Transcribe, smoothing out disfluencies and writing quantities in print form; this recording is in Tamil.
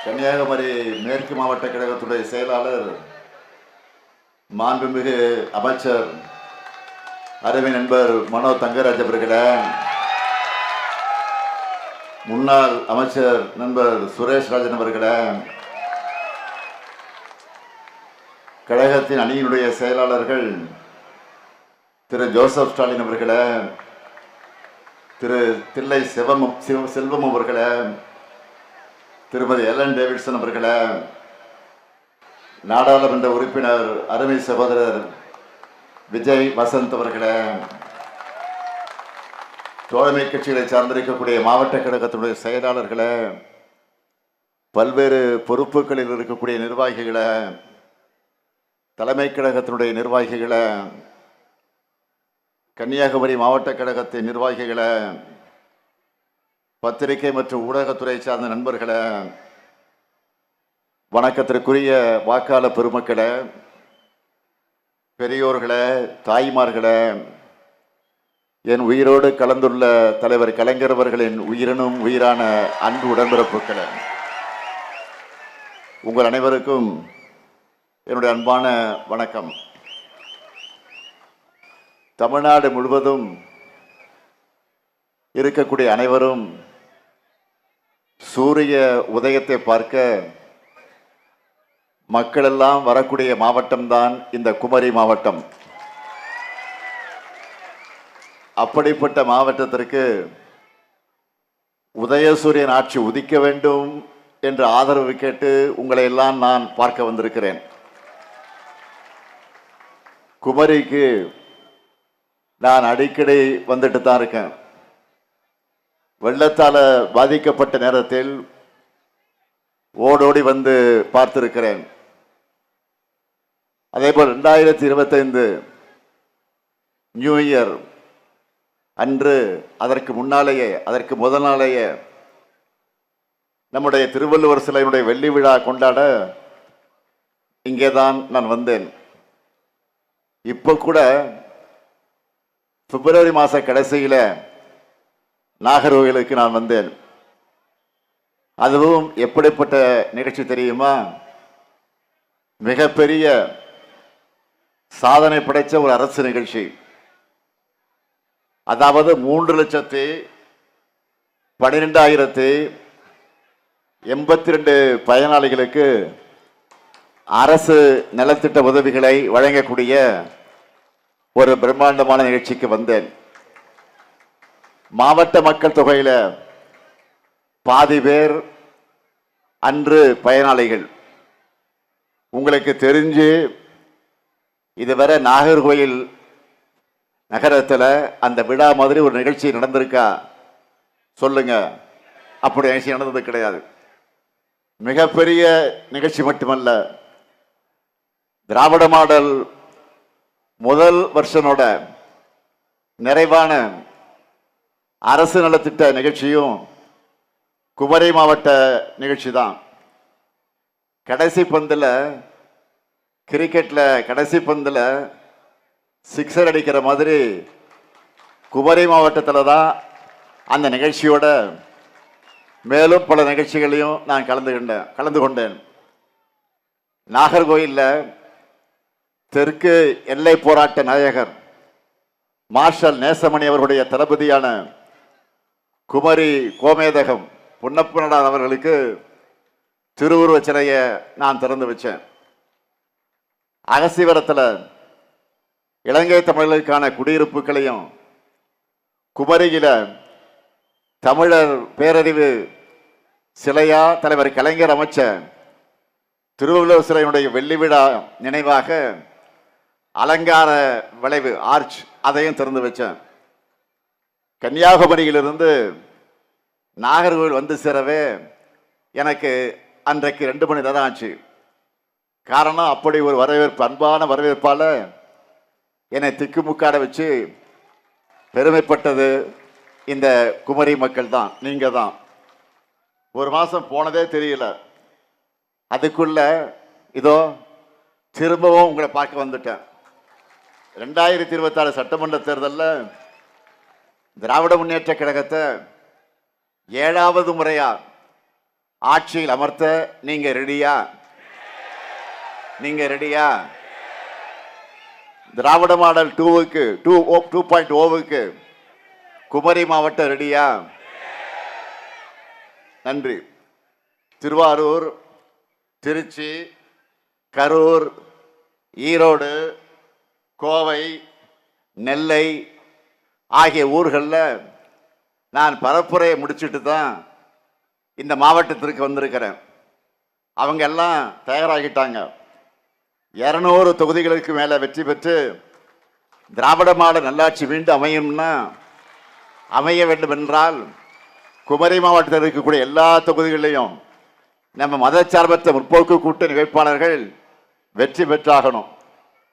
கன்னியாகுமரி மேற்கு மாவட்ட கழகத்துடைய செயலாளர் மாண்புமிகு அமைச்சர் அருமை நண்பர் மனோ தங்கராஜ் அவர்களே, முன்னாள் அமைச்சர் நண்பர் சுரேஷ் ராஜன் அவர்களே, கழகத்தின் அணியினுடைய செயலாளர்கள் திரு ஜோசப் ஸ்டாலின் அவர்களே, திரு தில்லை செல்வம் அவர்களே, திருமதி எலன் டேவிட்சன் அவர்களே, நாடாளுமன்ற உறுப்பினர் அருமை சகோதரர் விஜய் வசந்த் அவர்களே, தோழமை கட்சிகளை சார்ந்திருக்கக்கூடிய மாவட்ட கழகத்தினுடைய செயலாளர்களே, பல்வேறு பொறுப்புகளில் இருக்கக்கூடிய நிர்வாகிகளை, தலைமை கழகத்தினுடைய நிர்வாகிகளை, கன்னியாகுமரி மாவட்ட கழகத்தின் நிர்வாகிகளை, பத்திரிகை மற்றும் ஊடகத்துறை சார்ந்த நண்பர்களே, வணக்கத்திற்குரிய வாக்காளர் பெருமக்களே, பெரியோர்களே, தாய்மார்களே, என் உயிரோடு கலந்துள்ள தலைவர் கலைஞர் அவர்களின் உயிரினும் உயிரான அன்பு உடன்பிறப்புகளே, உங்கள் அனைவருக்கும் என்னுடைய அன்பான வணக்கம். தமிழ்நாடு முழுவதும் இருக்கக்கூடிய அனைவரும் சூரிய உதயத்தை பார்க்க மக்கள் எல்லாம் வரக்கூடிய மாவட்டம்தான் இந்த குமரி மாவட்டம். அப்படிப்பட்ட மாவட்டத்திற்கு உதயசூரியன் ஆட்சி உதிக்க வேண்டும் என்ற ஆதரவு கேட்டு உங்களை எல்லாம் நான் பார்க்க வந்திருக்கிறேன். குமரிக்கு நான் அடிக்கடி வந்துட்டு தான் இருக்கேன். வெள்ளத்தால் பாதிக்கப்பட்ட நேரத்தில் ஓடோடி வந்து பார்த்திருக்கிறேன். அதேபோல் 2025 நியூ இயர் அன்று அதற்கு முன்னாலேயே, அதற்கு முதல் நாளேயே நம்முடைய திருவள்ளுவர் சிலையினுடைய வெள்ளி விழா கொண்டாட இங்கே தான் நான் வந்தேன். இப்போ கூட பிப்ரவரி மாத கடைசியில் நாகர்கோவிலுக்கு நான் வந்தேன். அதுவும் எப்படிப்பட்ட நிகழ்ச்சி தெரியுமா? மிகப்பெரிய சாதனை படைத்த ஒரு அரசு நிகழ்ச்சி. அதாவது 3,12,082 பயனாளிகளுக்கு அரசு நலத்திட்ட உதவிகளை வழங்கக்கூடிய ஒரு பிரம்மாண்டமான நிகழ்ச்சிக்கு வந்தேன். மாவட்ட மக்கள் தொகையில் பாதி பேர் அன்று பயனாளிகள். உங்களுக்கு தெரிஞ்சு இதுவரை நாகர்கோவில் நகரத்தில் அந்த விழா மாதிரி ஒரு நிகழ்ச்சி நடந்திருக்கா சொல்லுங்க. அப்படி நிகழ்ச்சி நடந்தது கிடையாது. மிகப்பெரிய நிகழ்ச்சி மட்டுமல்ல, திராவிட மாடல் முதல் வருஷனோட நிறைவான அரசு நலத்திட்ட நிகழ்ச்சியும் குமரி மாவட்ட நிகழ்ச்சி தான். கடைசி பந்தில், கிரிக்கெட்டில் கடைசி பந்தில் சிக்ஸர் அடிக்கிற மாதிரி குமரி மாவட்டத்தில் தான் அந்த நிகழ்ச்சியோட மேலும் பல நிகழ்ச்சிகளையும் நான் கலந்து கொண்டேன். நாகர்கோயிலில் தெற்கு எல்லை போராட்ட நாயகர் மார்ஷல் நேசமணி அவர்களுடைய தளபதியான குமரி கோமேதகம் பொன்னப்பநாதன் அவர்களுக்கு திருவுருவ சிலையை நான் திறந்து வச்சேன். அகசிவரத்தில் இலங்கை தமிழர்களுக்கான குடியிருப்புகளையும், குமரியில தமிழர் பேரறிவு சிலையா தலைவர் கலைஞர் அமைச்ச திருவள்ளுவர் சிலையினுடைய வெள்ளி விழா நினைவாக அலங்கார விளைவு ஆர்ச் அதையும் திறந்து வச்சேன். கன்னியாகுமரியிலிருந்து நாகர்கோவில் வந்து சேரவே எனக்கு அன்றைக்கு 2 மணி நேரம் ஆச்சு. காரணம், அப்படி ஒரு வரவேற்பு, அன்பான வரவேற்பால் என்னை திக்குமுக்காட வச்சு பெருமைப்பட்டது இந்த குமரி மக்கள் தான், நீங்கள் தான். ஒரு மாதம் போனதே தெரியல. அதுக்குள்ள இதோ திரும்பவும் உங்களை பார்க்க வந்துட்டேன். 2026 சட்டமன்ற தேர்தலில் திராவிட முன்னேற்ற கழகத்தை 7வது முறையா ஆட்சியில் அமர்த்த நீங்க ரெடியா? நீங்க ரெடியா? திராவிட மாடல் 2க்கு 2.0க்கு குமரி மாவட்டம் ரெடியா? நன்றி. திருவாரூர், திருச்சி, கரூர், ஈரோடு, கோவை, நெல்லை ஆகிய ஊர்களில் நான் பரப்புரையை முடிச்சுட்டு தான் இந்த மாவட்டத்திற்கு வந்திருக்கிறேன். அவங்க எல்லாம் தயாராகிட்டாங்க. 200 தொகுதிகளுக்கு மேலே வெற்றி பெற்று திராவிட மாடல் நல்லாட்சி மீண்டும் அமைய வேண்டும் என்றால் குமரி மாவட்டத்தில் இருக்கக்கூடிய எல்லா தொகுதிகளிலையும் நம்ம மதச்சார்பற்ற முற்போக்கு கூட்டணி வேட்பாளர்கள் வெற்றி பெற்றாகணும்.